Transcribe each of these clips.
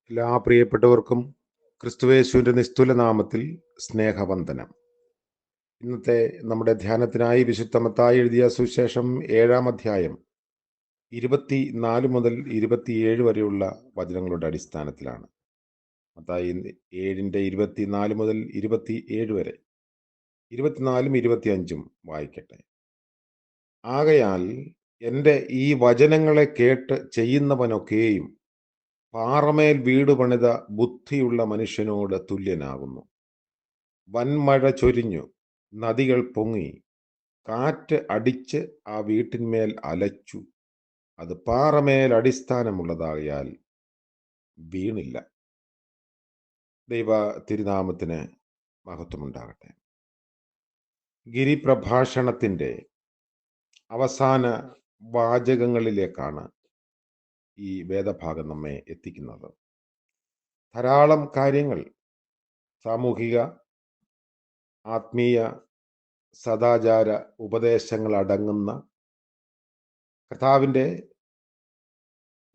എല്ലാ പ്രിയപ്പെട്ടവർക്കും ക്രിസ്തുയേശുവിൻ്റെ നിസ്തുല നാമത്തിൽ സ്നേഹവന്ദനം. ഇന്നത്തെ നമ്മുടെ ധ്യാനത്തിനായി വിശുദ്ധ മത്തായി എഴുതിയ സുവിശേഷം 7-ാം അധ്യായം 24 മുതൽ 27 വരെയുള്ള വചനങ്ങളുടെ അടിസ്ഥാനത്തിലാണ്. മത്തായി 7-ന്റെ 24 മുതൽ 27 വരെ, 24-ഉം 25-ഉം വായിക്കട്ടെ. ആകയാൽ എൻ്റെ ഈ വചനങ്ങളെ കേട്ട് ചെയ്യുന്നവനൊക്കെയും പാറമേൽ വീട് പണിത ബുദ്ധിയുള്ള മനുഷ്യനോട് തുല്യനാകുന്നു. വൻമഴ ചൊരിഞ്ഞു, നദികൾ പൊങ്ങി, കാറ്റ് അടിച്ച് ആ വീട്ടിന്മേൽ അലച്ചു. അത് പാറമേൽ അടിസ്ഥാനമുള്ളതായാൽ വീണില്ല. ദൈവ തിരുനാമത്തിന് മഹത്വമുണ്ടാകട്ടെ. ഗിരിപ്രഭാഷണത്തിൻ്റെ അവസാന വാചകങ്ങളിലേക്കാണ് ഈ വേദഭാഗം നമ്മെ എത്തിക്കുന്നത്. ധാരാളം കാര്യങ്ങൾ, സാമൂഹിക, ആത്മീയ, സദാചാര ഉപദേശങ്ങൾ അടങ്ങുന്ന കർത്താവിൻ്റെ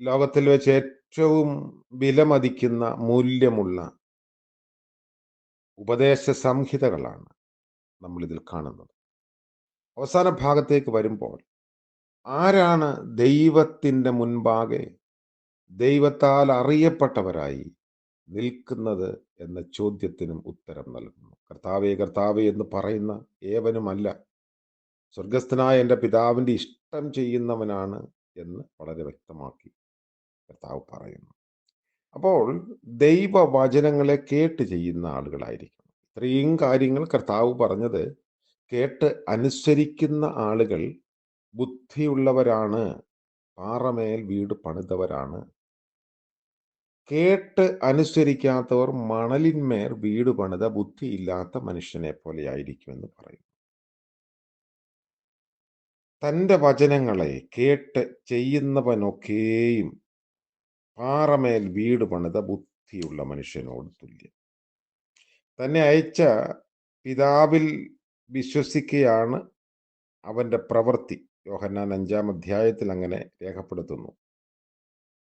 ലോകത്തിൽ വെച്ച് ഏറ്റവും വിലമതിക്കുന്ന മൂല്യമുള്ള ഉപദേശ സംഹിതകളാണ് നമ്മളിതിൽ കാണുന്നത്. അവസാന ഭാഗത്തേക്ക് വരുമ്പോൾ ആരാണ് ദൈവത്തിൻ്റെ മുൻപാകെ ദൈവത്താൽ അറിയപ്പെട്ടവരായി നിൽക്കുന്നത് എന്ന ചോദ്യത്തിനും ഉത്തരം നൽകുന്നു. കർത്താവേ കർത്താവേ എന്ന് പറയുന്ന ഏവനുമല്ല, സ്വർഗസ്ഥനായ എൻ്റെ പിതാവിൻ്റെ ഇഷ്ടം ചെയ്യുന്നവനാണ് എന്ന് വളരെ വ്യക്തമാക്കി കർത്താവ് പറയുന്നു. അപ്പോൾ ദൈവവചനങ്ങളെ കേട്ട് ചെയ്യുന്ന ആളുകളായിരിക്കണം. ഇത്രയും കാര്യങ്ങൾ കർത്താവ് പറഞ്ഞത് കേട്ട് അനുസരിക്കുന്ന ആളുകൾ ബുദ്ധിയുള്ളവരാണ്, പാറമേൽ വീട് പണിതവരാണ്. കേട്ട് അനുസരിക്കാത്തവർ മണലിന്മേൽ വീട് പണിത ബുദ്ധിയില്ലാത്ത മനുഷ്യനെ പോലെ ആയിരിക്കുമെന്ന് പറയും. തൻ്റെ വചനങ്ങളെ കേട്ട് ചെയ്യുന്നവനൊക്കെയും പാറമേൽ വീട് പണിത ബുദ്ധിയുള്ള മനുഷ്യനോട് തുല്യം. തന്നെ അയച്ച പിതാവിൽ വിശ്വസിക്കുകയാണ് അവൻ്റെ പ്രവൃത്തി. യോഹന്നാൻ 5-ാം അധ്യായത്തിൽ അങ്ങനെ രേഖപ്പെടുത്തുന്നു.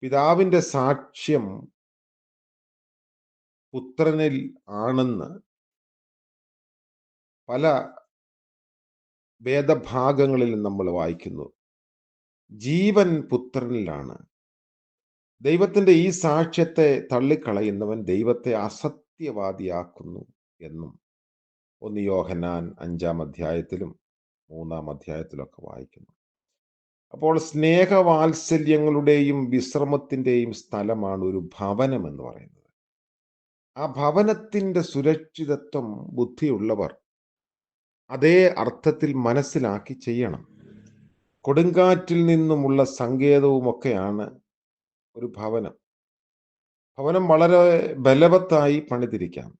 പിതാവിൻ്റെ സാക്ഷ്യം പുത്രനിൽ ആണെന്ന് പല വേദഭാഗങ്ങളിൽ നമ്മൾ വായിക്കുന്നു. ജീവൻ പുത്രനിലാണ്. ദൈവത്തിൻ്റെ ഈ സാക്ഷ്യത്തെ തള്ളിക്കളയുന്നവൻ ദൈവത്തെ അസത്യവാദിയാക്കുന്നു എന്നും 1 യോഹന്നാൻ 5-ാം അധ്യായത്തിലും 3-ാം അധ്യായത്തിലൊക്കെ വായിക്കുന്നു. അപ്പോൾ സ്നേഹവാത്സല്യങ്ങളുടെയും വിശ്രമത്തിൻ്റെയും സ്ഥലമാണ് ഒരു ഭവനം എന്ന് പറയുന്നത്. ആ ഭവനത്തിൻ്റെ സുരക്ഷിതത്വം ബുദ്ധിയുള്ളവർ അതേ അർത്ഥത്തിൽ മനസ്സിലാക്കി ചെയ്യണം. കൊടുങ്കാറ്റിൽ നിന്നുമുള്ള സങ്കേതവുമൊക്കെയാണ് ഒരു ഭവനം. ഭവനം വളരെ ബലവത്തായി പണിതിരിക്കാം,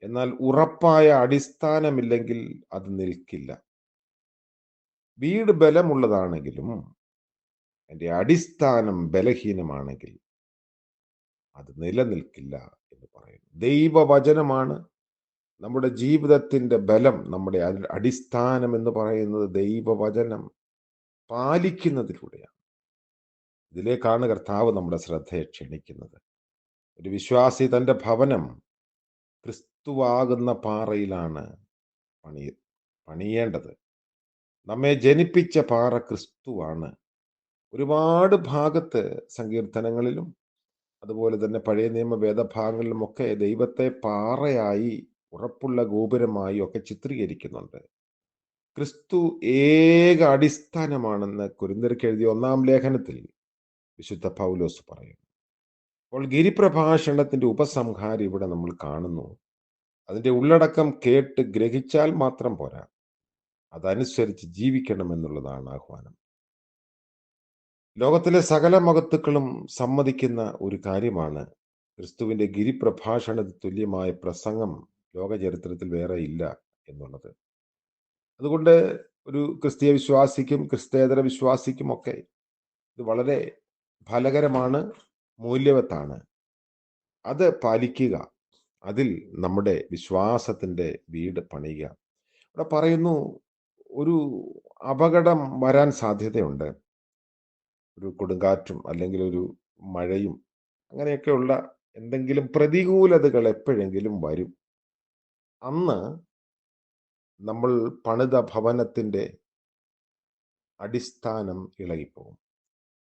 എന്നാൽ ഉറപ്പായ അടിസ്ഥാനമില്ലെങ്കിൽ അത് നിൽക്കില്ല. വീട് ബലമുള്ളതാണെങ്കിലും അതിൻ്റെ അടിസ്ഥാനം ബലഹീനമാണെങ്കിൽ അത് നിലനിൽക്കില്ല എന്ന് പറയുന്നു. ദൈവവചനമാണ് നമ്മുടെ ജീവിതത്തിൻ്റെ ബലം. നമ്മുടെ അടിസ്ഥാനം എന്ന് പറയുന്നത് ദൈവവചനം പാലിക്കുന്നതിലൂടെയാണ്. ഇതിലേക്കാണ് കർത്താവ് നമ്മുടെ ശ്രദ്ധയെ ക്ഷണിക്കുന്നത്. ഒരു വിശ്വാസി തൻ്റെ ഭവനം ക്രിസ്തുവാകുന്ന പാറയിലാണ് പണിയേണ്ടത്. നമ്മെ ജനിപ്പിച്ച പാറ ക്രിസ്തുവാണ്. ഒരുപാട് ഭാഗത്ത് സങ്കീർത്തനങ്ങളിലും അതുപോലെ തന്നെ പഴയ നിയമ വേദഭാഗങ്ങളിലുമൊക്കെ ദൈവത്തെ പാറയായി, ഉറപ്പുള്ള ഗോപുരമായി ഒക്കെ ചിത്രീകരിക്കുന്നുണ്ട്. ക്രിസ്തു ഏക അടിസ്ഥാനമാണെന്ന് കൊരിന്ത്യർക്ക് എഴുതിയ 1-ാം ലേഖനത്തിൽ വിശുദ്ധ പൗലോസ് പറയുന്നു. അപ്പോൾ ഗിരിപ്രഭാഷണത്തിന്റെ ഉപസംഹാരം ഇവിടെ നമ്മൾ കാണുന്നു. അതിൻ്റെ ഉള്ളടക്കം കേട്ട് ഗ്രഹിച്ചാൽ മാത്രം പോരാ, അതനുസരിച്ച് ജീവിക്കണമെന്നുള്ളതാണ് ആഹ്വാനം. ലോകത്തിലെ സകല മഹത്തുക്കളും സമ്മതിക്കുന്ന ഒരു കാര്യമാണ്, ക്രിസ്തുവിൻ്റെ ഗിരിപ്രഭാഷണത്തിന് തുല്യമായ പ്രസംഗം ലോക ചരിത്രത്തിൽ വേറെ ഇല്ല എന്നുള്ളത്. അതുകൊണ്ട് ഒരു ക്രിസ്തീയ വിശ്വാസിക്കും ക്രിസ്തേതര വിശ്വാസിക്കുമൊക്കെ ഇത് വളരെ ഫലകരമാണ്, മൂല്യവത്താണ്. അത് പാലിക്കുക, അതിൽ നമ്മുടെ വിശ്വാസത്തിൻ്റെ വീട് പണിയുക. ഇവിടെ പറയുന്നു, ഒരു അപകടം വരാൻ സാധ്യതയുണ്ട്. ഒരു കൊടുങ്കാറ്റും അല്ലെങ്കിൽ ഒരു മഴയും അങ്ങനെയൊക്കെയുള്ള എന്തെങ്കിലും പ്രതികൂലതകൾ എപ്പോഴെങ്കിലും വരും. അന്ന് നമ്മൾ പണിത ഭവനത്തിൻ്റെ അടിസ്ഥാനം ഇളകിപ്പോകും.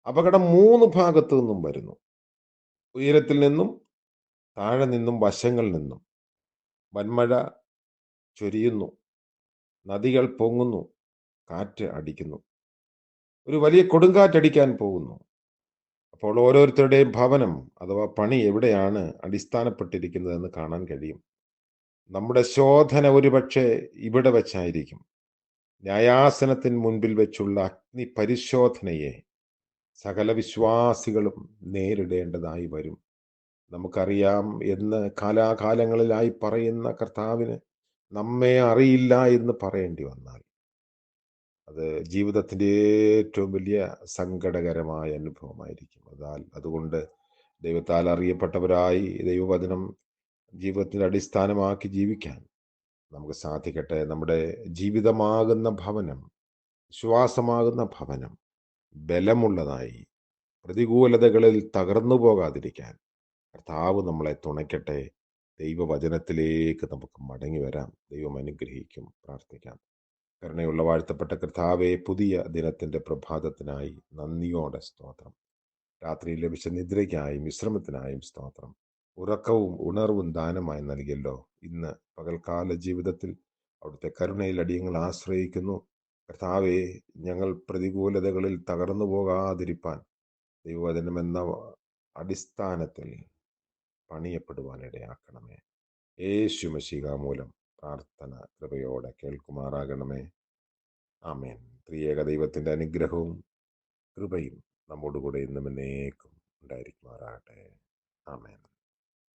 അപകടം 3 ഭാഗത്തു നിന്നും വരുന്നു. ഉയരത്തിൽ നിന്നും, താഴെ നിന്നും, വശങ്ങളിൽ നിന്നും. വൻമഴ ചൊരിയുന്നു, നദികൾ പൊങ്ങുന്നു, കാറ്റ് അടിക്കുന്നു. ഒരു വലിയ കൊടുങ്കാറ്റടിക്കാൻ പോകുന്നു. അപ്പോൾ ഓരോരുത്തരുടെയും ഭവനം അഥവാ പണി എവിടെയാണ് അടിസ്ഥാനപ്പെട്ടിരിക്കുന്നതെന്ന് കാണാൻ കഴിയും. നമ്മുടെ ശോധന ഒരുപക്ഷെ ഇവിടെ വച്ചായിരിക്കും. ന്യായാസനത്തിന് മുൻപിൽ വെച്ചുള്ള അഗ്നി പരിശോധനയെ സകല വിശ്വാസികളും നേരിടേണ്ടതായി വരും. നമുക്കറിയാം എന്ന് കാലാകാലങ്ങളിലായി പറയുന്ന കർത്താവിന് നമ്മെ അറിയില്ല എന്ന് പറയേണ്ടി വന്നാൽ അത് ജീവിതത്തിൻ്റെ ഏറ്റവും വലിയ സങ്കടകരമായ അനുഭവമായിരിക്കും. അതുകൊണ്ട് ദൈവത്താൽ അറിയപ്പെട്ടവരായി ദൈവവചനം ജീവിതത്തിൻ്റെ അടിസ്ഥാനമാക്കി ജീവിക്കാൻ നമുക്ക് സാധിക്കട്ടെ. നമ്മുടെ ജീവിതമാകുന്ന ഭവനം, വിശ്വാസമാകുന്ന ഭവനം ബലമുള്ളതായി പ്രതികൂലതകളിൽ തകർന്നു പോകാതിരിക്കാൻ കർത്താവ് നമ്മളെ തുണയ്ക്കട്ടെ. ദൈവവചനത്തിലേക്ക് നമുക്ക് മടങ്ങി വരാം. ദൈവം അനുഗ്രഹിക്കും. പ്രാർത്ഥിക്കാം. കരുണയുള്ള വാഴ്ത്തപ്പെട്ട കർത്താവെ, പുതിയ ദിനത്തിൻ്റെ പ്രഭാതത്തിനായി നന്ദിയോടെ സ്തോത്രം. രാത്രിയിൽ ലഭിച്ച നിദ്രയ്ക്കായും വിശ്രമത്തിനായും സ്തോത്രം. ഉറക്കവും ഉണർവും ദാനമായി നൽകിയല്ലോ. ഇന്ന് പകൽക്കാല ജീവിതത്തിൽ അവിടുത്തെ കരുണയിൽ അടിയങ്ങൾ ആശ്രയിക്കുന്നു. കർത്താവെ, ഞങ്ങൾ പ്രതികൂലതകളിൽ തകർന്നു പോകാതിരിപ്പാൻ ദൈവവചനമെന്ന അടിസ്ഥാനത്തിൽ പണിയപ്പെടുവാൻ ഇടയാക്കണമേ. യേശു മശീഹ മൂലം പ്രാർത്ഥന കൃപയോടെ കേൾക്കുമാറാകണമേ. ആമേൻ. ത്രിയേക ദൈവത്തിൻ്റെ അനുഗ്രഹവും കൃപയും നമ്മോടുകൂടെ ഇന്നും എന്നേക്കും ഉണ്ടായിരിക്കുമാറാകട്ടെ. ആമേൻ.